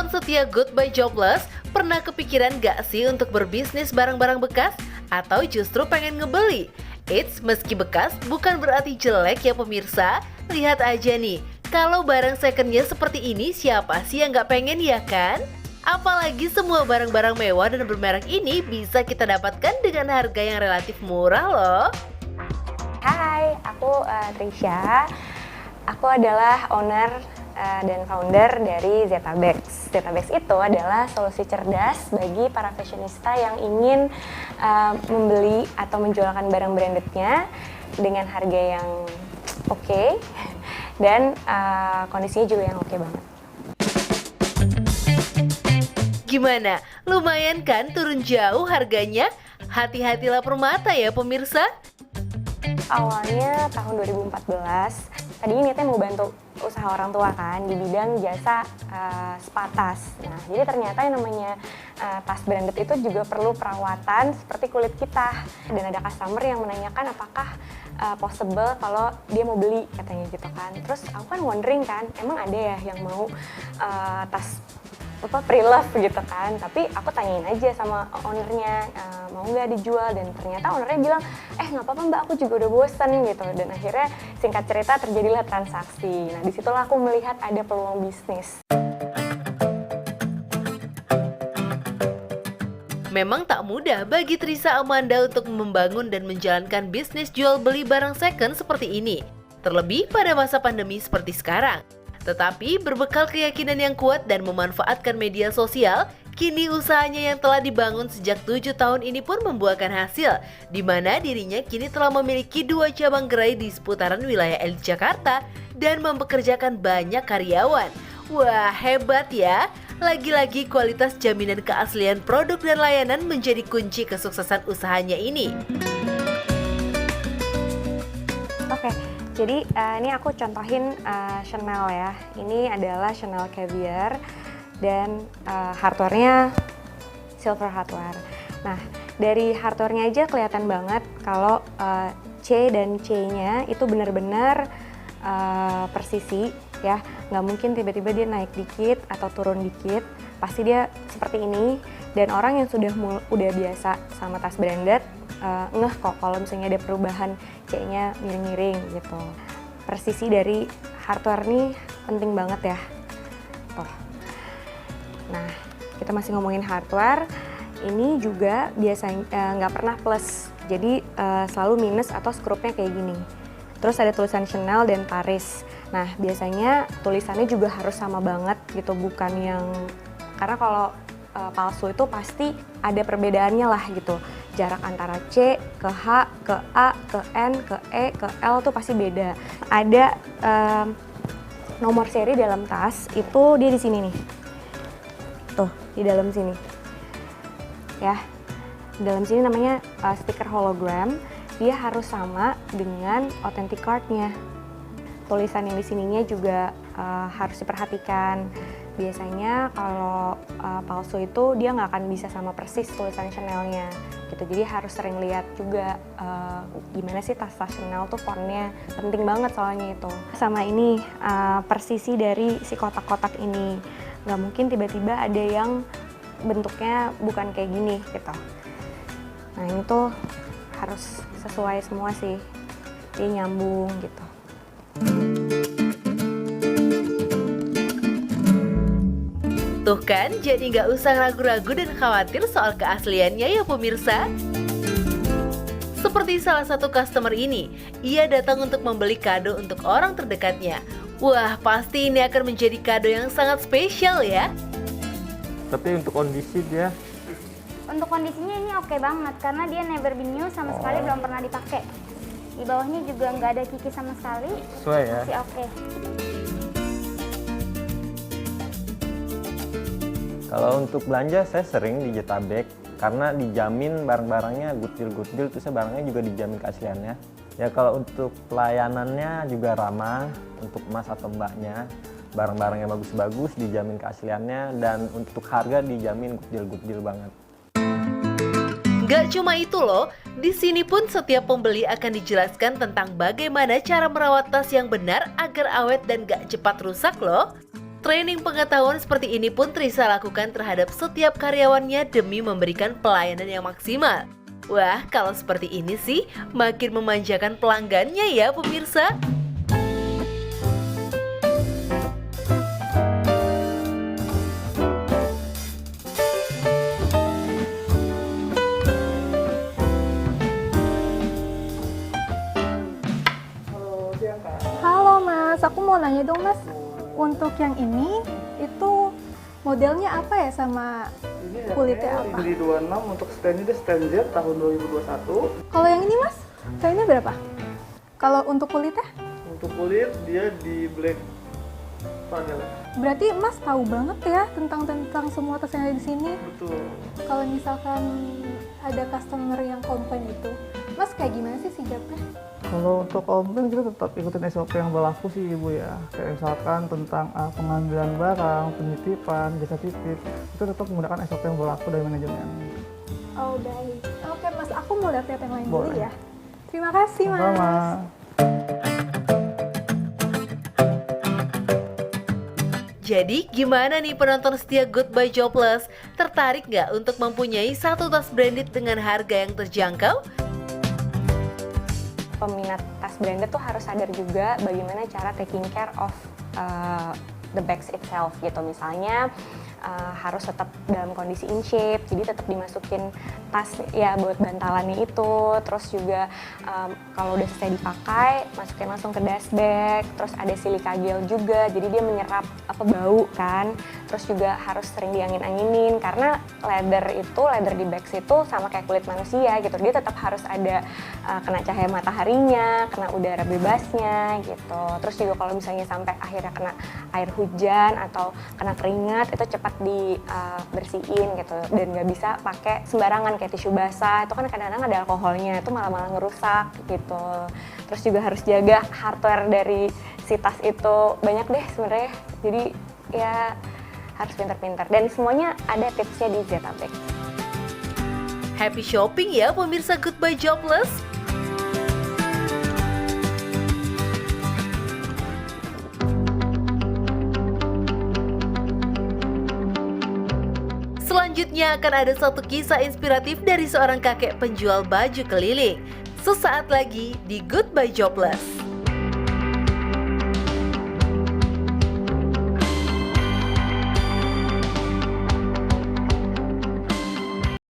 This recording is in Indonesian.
Sobat setia Goodbye Jobless, pernah kepikiran gak sih untuk berbisnis barang-barang bekas? Atau justru pengen ngebeli? Eits, meski bekas bukan berarti jelek ya pemirsa. Lihat aja nih, kalau barang secondnya seperti ini siapa sih yang gak pengen ya kan? Apalagi semua barang-barang mewah dan bermerek ini bisa kita dapatkan dengan harga yang relatif murah loh. Hai, aku Trisha. Aku adalah owner dan founder dari Zetabex. Zetabex itu adalah solusi cerdas bagi para fashionista yang ingin membeli atau menjualkan barang brandednya dengan harga yang oke dan kondisinya juga yang oke banget. Gimana? Lumayan kan turun jauh harganya? Hati-hatilah permata ya pemirsa. Awalnya tahun 2014, tadinya niatnya mau bantu usaha orang tua kan di bidang jasa spa tas. Nah, jadi ternyata yang namanya tas branded itu juga perlu perawatan seperti kulit kita. Dan ada customer yang menanyakan apakah possible kalau dia mau beli katanya gitu kan. Terus aku kan wondering kan, emang ada ya yang mau tas pre-love gitu kan, tapi aku tanyain aja sama ownernya mau nggak dijual, dan ternyata ownernya bilang nggak apa-apa mbak, aku juga udah bosen gitu. Dan akhirnya singkat cerita terjadilah transaksi. Nah, disitulah aku melihat ada peluang bisnis. Memang tak mudah bagi Trisha Amanda untuk membangun dan menjalankan bisnis jual beli barang second seperti ini, terlebih pada masa pandemi seperti sekarang. Tetapi berbekal keyakinan yang kuat dan memanfaatkan media sosial, kini usahanya yang telah dibangun sejak 7 tahun ini pun membuahkan hasil, di mana dirinya kini telah memiliki 2 cabang gerai di seputaran wilayah elit Jakarta dan mempekerjakan banyak karyawan. Wah, hebat ya! Lagi-lagi kualitas jaminan keaslian produk dan layanan menjadi kunci kesuksesan usahanya ini. Oke. Jadi ini aku contohin Chanel ya. Ini adalah Chanel Caviar dan hardware-nya silver hardware. Nah, dari hardware-nya aja kelihatan banget kalau C dan C-nya itu benar-benar persisi ya. Nggak mungkin tiba-tiba dia naik dikit atau turun dikit. Pasti dia seperti ini. Dan orang yang udah biasa sama tas branded ngeh kok kalau misalnya ada perubahan C-nya miring-miring gitu. Presisi dari hardware nih penting banget ya. Tuh. Nah, kita masih ngomongin hardware. Ini juga biasanya nggak pernah plus. Jadi selalu minus atau skrupnya kayak gini. Terus ada tulisan Chanel dan Paris. Nah, biasanya tulisannya juga harus sama banget gitu, bukan yang, karena kalau palsu itu pasti ada perbedaannya lah gitu. Jarak antara C ke H, ke A, ke N, ke E, ke L tuh pasti beda. Ada nomor seri dalam tas, itu dia di sini nih. Tuh, di dalam sini. Ya. Di dalam sini namanya stiker hologram. Dia harus sama dengan authentic card-nya. Tulisan yang di sininya juga harus diperhatikan. Biasanya kalau palsu itu dia nggak akan bisa sama persis tulisan Chanel-nya gitu. Jadi harus sering lihat juga gimana sih tas Chanel tuh fontnya, penting banget soalnya itu. Sama ini persisi dari si kotak-kotak ini, nggak mungkin tiba-tiba ada yang bentuknya bukan kayak gini gitu. Nah, ini tuh harus sesuai semua sih, dia nyambung gitu. Tuh kan, jadi nggak usah ragu-ragu dan khawatir soal keasliannya ya pemirsa. Seperti salah satu customer ini, ia datang untuk membeli kado untuk orang terdekatnya. Wah, pasti ini akan menjadi kado yang sangat spesial ya. Tapi untuk kondisi dia? Untuk kondisinya ini oke banget, karena dia never been new, sama sekali belum pernah dipakai. Di bawahnya juga nggak ada kiki sama sekali, Sesuai ya? masih oke. Kalau untuk belanja saya sering di Zetabex karena dijamin barang-barangnya good deal, terus barangnya juga dijamin keasliannya. Ya kalau untuk pelayanannya juga ramah, untuk mas atau mbaknya, barang-barangnya bagus-bagus dijamin keasliannya, dan untuk harga dijamin good deal banget. Gak cuma itu loh, di sini pun setiap pembeli akan dijelaskan tentang bagaimana cara merawat tas yang benar agar awet dan gak cepat rusak loh. Training pengetahuan seperti ini pun Trisa lakukan terhadap setiap karyawannya demi memberikan pelayanan yang maksimal. Wah, kalau seperti ini sih makin memanjakan pelanggannya ya pemirsa. Halo Mas, aku mau nanya dong Mas, untuk yang ini itu modelnya apa ya sama kulitnya apa? Beli 26 untuk stand ini stand Z tahun 2021. Kalau yang ini Mas, kayaknya berapa? Kalau untuk kulitnya? Untuk kulit dia di black panel. Berarti Mas tahu banget ya tentang semua tas yang ada di sini. Betul. Kalau misalkan ada customer yang komplain itu, Mas kayak gimana sih sigapnya? Kalau untuk komplain kita tetap ikutin SOP yang berlaku sih Ibu ya. Kayak misalkan tentang pengambilan barang, penitipan, jasa titip, itu tetap menggunakan SOP yang berlaku dari manajemen. Oh baik. Oke Mas, aku mau lihat-lihat yang lain dulu Boleh. ya. Terima kasih Mas. Sama. Jadi gimana nih penonton setia Goodbye Jobless? Tertarik nggak untuk mempunyai satu tas branded dengan harga yang terjangkau? Peminat tas branded tuh harus sadar juga bagaimana cara taking care of the bags itself gitu. Misalnya harus tetap dalam kondisi in shape, jadi tetap dimasukin tas ya buat bantalannya itu. Terus juga kalau udah selesai dipakai, masukin langsung ke dust bag. Terus ada silika gel juga, jadi dia menyerap bau kan. Terus juga harus sering diangin-anginin karena leather di bags itu sama kayak kulit manusia gitu. Dia tetap harus ada kena cahaya mataharinya, kena udara bebasnya gitu. Terus juga kalau misalnya sampai akhirnya kena air hujan atau kena keringat, itu cepat dibersihin gitu. Dan nggak bisa pakai sembarangan kayak tisu basah, itu kan kadang-kadang ada alkoholnya, itu malah ngerusak gitu. Terus juga harus jaga hardware dari si tas itu, banyak deh sebenarnya. Jadi ya harus pintar-pintar, dan semuanya ada tipsnya di Zeta Bag. Happy shopping ya pemirsa Goodbye Jobless. Selanjutnya akan ada satu kisah inspiratif dari seorang kakek penjual baju keliling. Sesaat lagi di Goodbye Jobless.